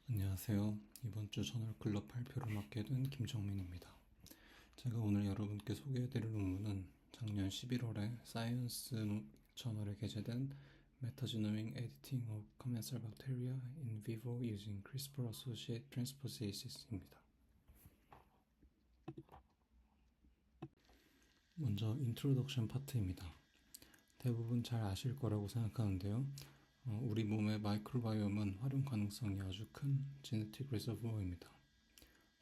안녕하세요. 이번 주 저널클럽 발표를 맡게 된 김정민입니다. 제가 오늘 여러분께 소개해드릴 논문은 작년 11월에 사이언스 저널에 게재된 Metagenomic Editing of Commensal Bacteria in Vivo using CRISPR-associated Transposases입니다. 먼저 인트로덕션 파트입니다. 대부분 잘 아실 거라고 생각하는데요. 우리 몸의 마이크로바이옴은 활용 가능성이 아주 큰 제네틱 리서브어입니다.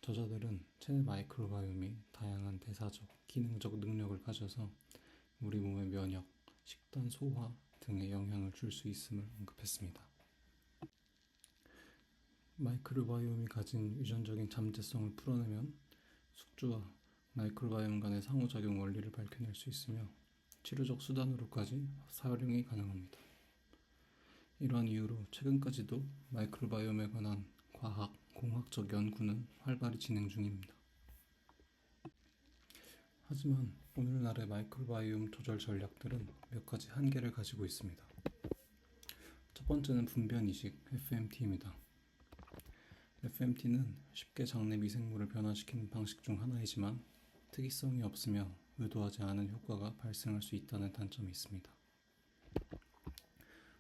저자들은 체내 마이크로바이옴이 다양한 대사적, 기능적 능력을 가져서 우리 몸의 면역, 식단, 소화 등에 영향을 줄 수 있음을 언급했습니다. 마이크로바이옴이 가진 유전적인 잠재성을 풀어내면 숙주와 마이크로바이옴 간의 상호작용 원리를 밝혀낼 수 있으며 치료적 수단으로까지 사용이 가능합니다. 이러한 이유로 최근까지도 마이크로바이옴에 관한 과학, 공학적 연구는 활발히 진행 중입니다. 하지만 오늘날의 마이크로바이옴 조절 전략들은 몇 가지 한계를 가지고 있습니다. 첫 번째는 분변 이식, FMT입니다. FMT는 쉽게 장내 미생물을 변화시키는 방식 중 하나이지만 특이성이 없으며 의도하지 않은 효과가 발생할 수 있다는 단점이 있습니다.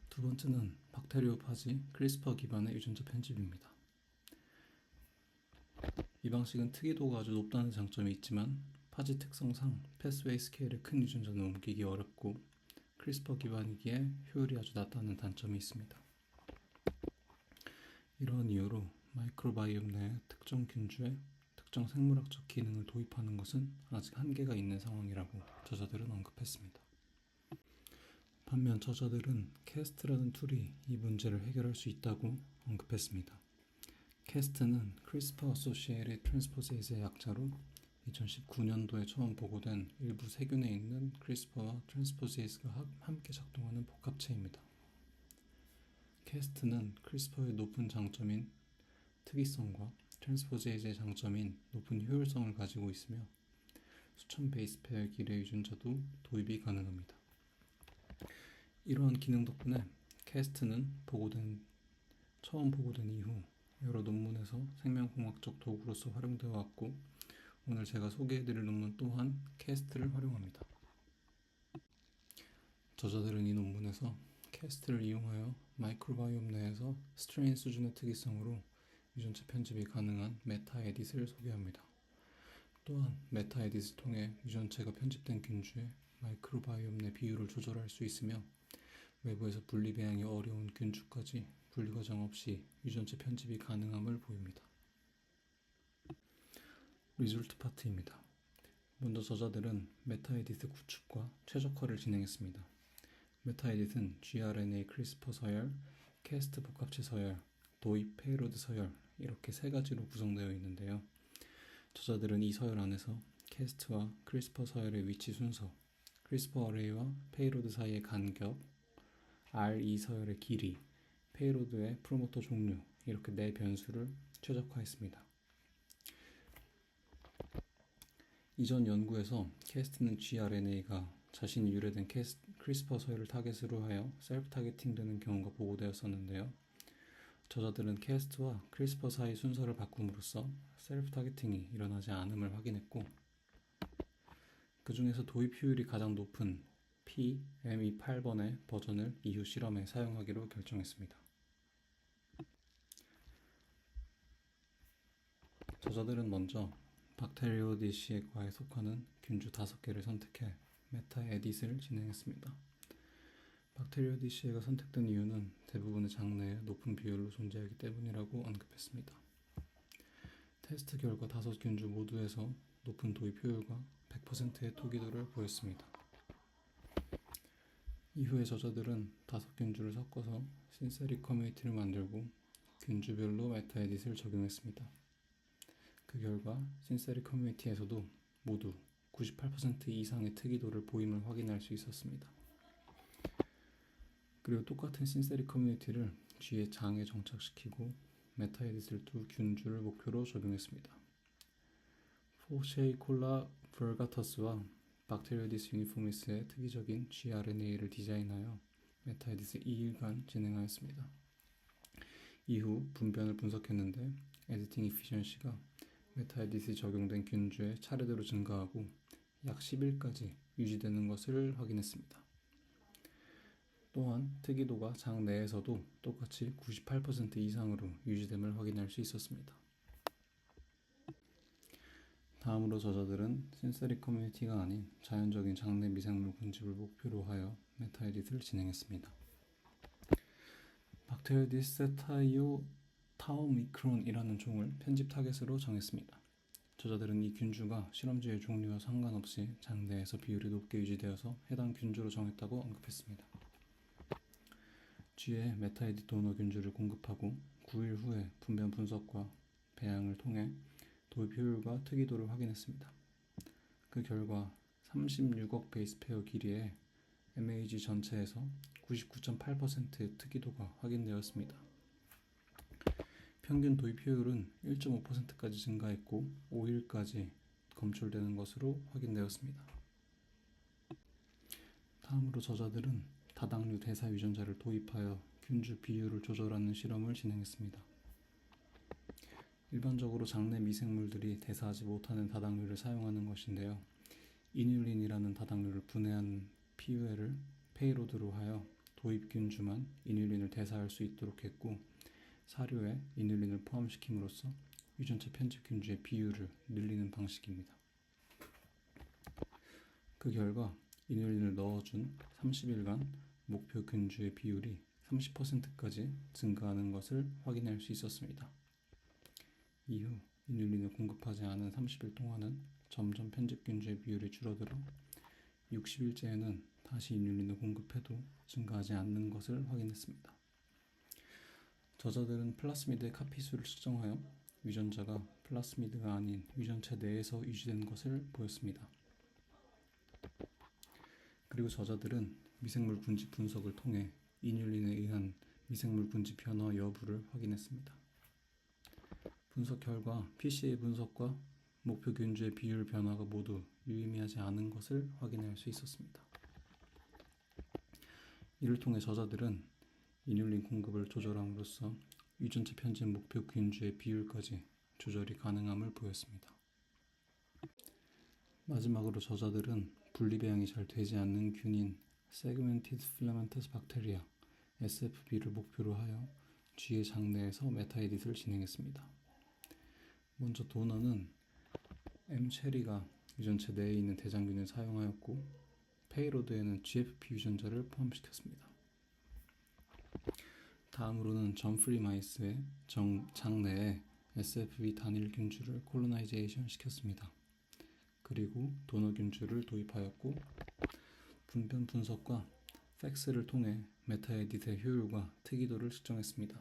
두 번째는 박테리오파지, 크리스퍼 기반의 유전자 편집입니다. 이 방식은 특이도가 아주 높다는 장점이 있지만 파지 특성상 패스웨이 스케일의 큰 유전자는 옮기기 어렵고 크리스퍼 기반이기에 효율이 아주 낮다는 단점이 있습니다. 이러한 이유로 마이크로바이옴 내 특정 균주에 특정 생물학적 기능을 도입하는 것은 아직 한계가 있는 상황이라고 저자들은 언급했습니다. 반면 저자들은 캐스트라는 툴이 이 문제를 해결할 수 있다고 언급했습니다. 캐스트는 CRISPR-associated transposase의 약자로 2019년도에 처음 보고된 일부 세균에 있는 CRISPR와 트랜스포세이스가 함께 작동하는 복합체입니다. 캐스트는 CRISPR의 높은 장점인 특이성과 트랜스포세이스의 장점인 높은 효율성을 가지고 있으며 수천 베이스 페어 길의 유전자도 도입이 가능합니다. 이러한 기능 덕분에 캐스트는 처음 보고된 이후 여러 논문에서 생명공학적 도구로서 활용되어 왔고 오늘 제가 소개해드릴 논문 또한 캐스트를 활용합니다. 저자들은 이 논문에서 캐스트를 이용하여 마이크로바이옴 내에서 스트레인 수준의 특이성으로 유전자 편집이 가능한 메타 에딧을 소개합니다. 또한 메타 에딧을 통해 유전체가 편집된 균주의 마이크로바이옴 내 비율을 조절할 수 있으며 외부에서 분리 배양이 어려운 균주까지 분리 과정 없이 유전체 편집이 가능함을 보입니다. 리졸트 파트입니다. 먼저 저자들은 메타에딧의 구축과 최적화를 진행했습니다. 메타에딧은 gRNA 크리스퍼 서열, 캐스트 복합체 서열, 도입 페이로드 서열 이렇게 세 가지로 구성되어 있는데요. 저자들은 이 서열 안에서 캐스트와 크리스퍼 서열의 위치 순서, 크리스퍼 어레이와 페이로드 사이의 간격, R2 서열의 길이, 페이로드의 프로모터 종류 이렇게 네 변수를 최적화했습니다. 이전 연구에서 캐스트는 gRNA가 자신이 유래된 크리스퍼 서열을 타겟으로 하여 셀프 타겟팅되는 경우가 보고되었었는데요. 저자들은 캐스트와 크리스퍼 사이 순서를 바꿈으로써 셀프 타겟팅이 일어나지 않음을 확인했고 그 중에서 도입 효율이 가장 높은 PM28번의 버전을 이후 실험에 사용하기로 결정했습니다. 저자들은 먼저 박테리오디시에과에 속하는 균주 5개를 선택해 메타 에딧을 진행했습니다. 박테리오디시에가 선택된 이유는 대부분의 장내에 높은 비율로 존재하기 때문이라고 언급했습니다. 테스트 결과 5균주 모두에서 높은 도입 효율과 100%의 토기도를 보였습니다. 이후에 저자들은 5균주를 섞어서 신세릭 커뮤니티를 만들고 균주별로 메타 에딧을 적용했습니다. 그 결과 신세릭 커뮤니티에서도 모두 98% 이상의 특이도를 보임을 확인할 수 있었습니다. 그리고 똑같은 신세릭 커뮤니티를 쥐의 장에 정착시키고 메타 에딧을 2균주를 목표로 적용했습니다. 포쉐이콜라 벌가터스와 박테리오디스 유니포미스의 특이적인 gRNA를 디자인하여 메타 에딧을 2일간 진행하였습니다. 이후 분변을 분석했는데 에디팅 이피션시가 메타에딧이 적용된 균주의 차례대로 증가하고 약 10일까지 유지되는 것을 확인했습니다. 또한 특이도가 장 내에서도 똑같이 98% 이상으로 유지됨을 확인할 수 있었습니다. 다음으로 저자들은 신세릭 커뮤니티가 아닌 자연적인 장내 미생물 군집을 목표로 하여 메타에딧을 진행했습니다. 박테리디스 타오미크론이라는 종을 편집 타겟으로 정했습니다. 저자들은 이 균주가 실험지의 종류와 상관없이 장내에서 비율이 높게 유지되어서 해당 균주로 정했다고 언급했습니다. 쥐에 메타에딧 도너 균주를 공급하고 9일 후에 분변 분석과 배양을 통해 도입 효율과 특이도를 확인했습니다. 그 결과 36억 베이스 페어 길이의 MAG 전체에서 99.8%의 특이도가 확인되었습니다. 평균 도입 효율은 1.5%까지 증가했고 5일까지 검출되는 것으로 확인되었습니다. 다음으로 저자들은 다당류 대사 유전자를 도입하여 균주 비율을 조절하는 실험을 진행했습니다. 일반적으로 장내 미생물들이 대사하지 못하는 다당류를 사용하는 것인데요. 이뉼린이라는 다당류를 분해한 피유해를 페이로드로 하여 도입 균주만 이뉼린을 대사할 수 있도록 했고 사료에 이뉼린을 포함시킴으로써 유전체 편집 균주의 비율을 늘리는 방식입니다. 그 결과 이뉼린을 넣어준 30일간 목표 균주의 비율이 30%까지 증가하는 것을 확인할 수 있었습니다. 이후 이뉼린을 공급하지 않은 30일 동안은 점점 편집 균주의 비율이 줄어들어 60일째에는 다시 이뉼린을 공급해도 증가하지 않는 것을 확인했습니다. 저자들은 플라스미드의 카피수를 측정하여 유전자가 플라스미드가 아닌 유전체 내에서 유지된 것을 보였습니다. 그리고 저자들은 미생물 군집 분석을 통해 이뉼린에 의한 미생물 군집 변화 여부를 확인했습니다. 분석 결과 PCA 분석과 목표 균주의 비율 변화가 모두 유의미하지 않은 것을 확인할 수 있었습니다. 이를 통해 저자들은 이뉼린 공급을 조절함으로써 유전체 편집 목표 균주의 비율까지 조절이 가능함을 보였습니다. 마지막으로 저자들은 분리배양이 잘 되지 않는 균인 Segmented Filamentous Bacteria SFB를 목표로 하여 쥐의 장내에서 메타에딧을 진행했습니다. 먼저 도너는 M 체리가 유전체 내에 있는 대장균을 사용하였고 페이로드에는 GFP 유전자를 포함시켰습니다. 다음으로는 점프리 마이스의 장내에 SFB 단일 균주를 콜로나이제이션 시켰습니다. 그리고 도너 균주를 도입하였고 분변 분석과 팩스를 통해 메타에딧의 효율과 특이도를 측정했습니다.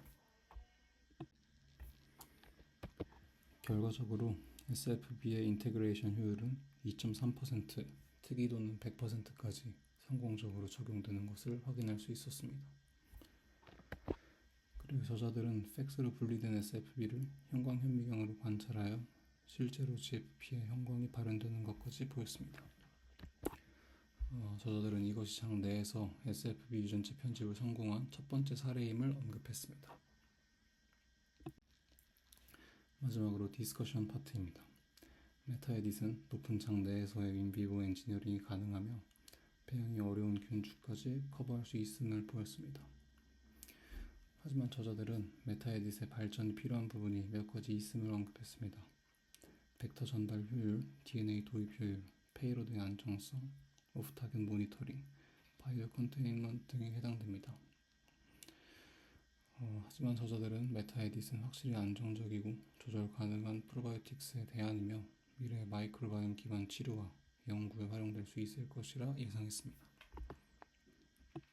결과적으로 SFB의 인테그레이션 효율은 2.3%, 특이도는 100%까지 성공적으로 적용되는 것을 확인할 수 있었습니다. 그리고 저자들은 팩스로 분리된 SFB를 형광현미경으로 관찰하여 실제로 GFP에 형광이 발현되는 것까지 보였습니다. 저자들은 이것이 장 내에서 SFB 유전체 편집을 성공한 첫 번째 사례임을 언급했습니다. 마지막으로 디스커션 파트입니다. 메타에딧은 높은 장 내에서의 인비보 엔지니어링이 가능하며 배양이 어려운 균주까지 커버할 수 있음을 보였습니다. 하지만 저자들은 메타에딧의 발전이 필요한 부분이 몇 가지 있음을 언급했습니다. 벡터 전달 효율, DNA 도입 효율, 페이로드의 안정성, 오프 타겟 모니터링, 바이오 컨테인먼트 등에 해당됩니다. 하지만 저자들은 메타에딧은 확실히 안정적이고 조절 가능한 프로바이오틱스의 대안이며 미래의 마이크로바이옴 기반 치료와 연구에 활용될 수 있을 것이라 예상했습니다.